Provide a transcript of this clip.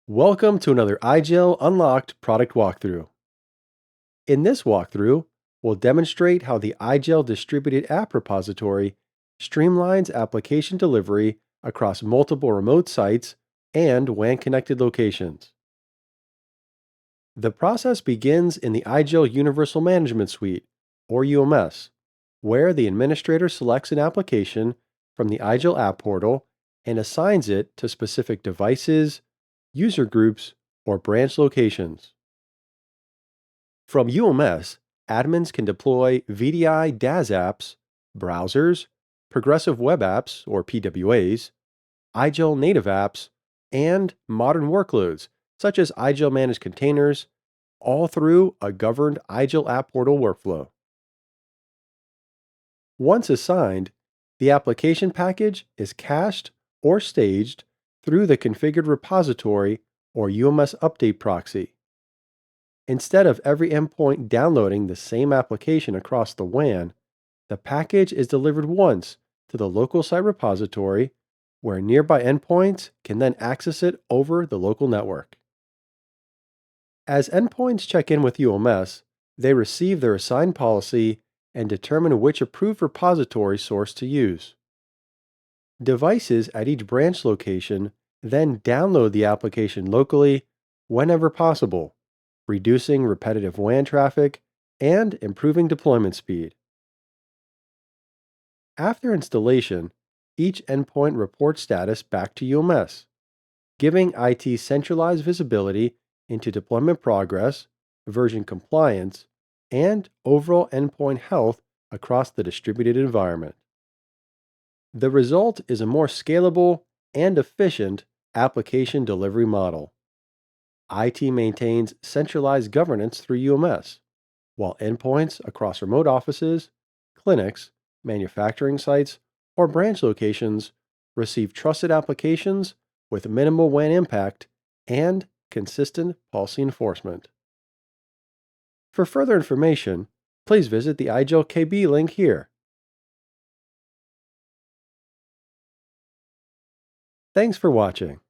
Welcome to another IGEL Unlocked product walkthrough. In this walkthrough, we'll demonstrate how the IGEL Distributed App Repository streamlines application delivery across multiple remote sites and WAN-connected locations. The process begins in the IGEL Universal Management Suite, or UMS, where the administrator selects an application from the IGEL App Portal and assigns it to specific devices, user groups, or branch locations. From UMS, admins can deploy VDI DaaS apps, browsers, progressive web apps or PWAs, IGEL native apps, and modern workloads such as IGEL managed containers, all through a governed IGEL App Portal workflow. Once assigned, the application package is cached or staged through the configured repository or UMS update proxy. Instead of every endpoint downloading the same application across the WAN, the package is delivered once to the local site repository, where nearby endpoints can then access it over the local network. As endpoints check in with UMS, they receive their assigned policy and determine which approved repository source to use. Devices at each branch location then download the application locally whenever possible, reducing repetitive WAN traffic and improving deployment speed. After installation, each endpoint reports status back to UMS, giving IT centralized visibility into deployment progress, version compliance, and overall endpoint health across the distributed environment. The result is a more scalable and efficient application delivery model. IT maintains centralized governance through UMS, while endpoints across remote offices, clinics, manufacturing sites, or branch locations receive trusted applications with minimal WAN impact and consistent policy enforcement. For further information, please visit the IGEL KB link here. Thanks for watching.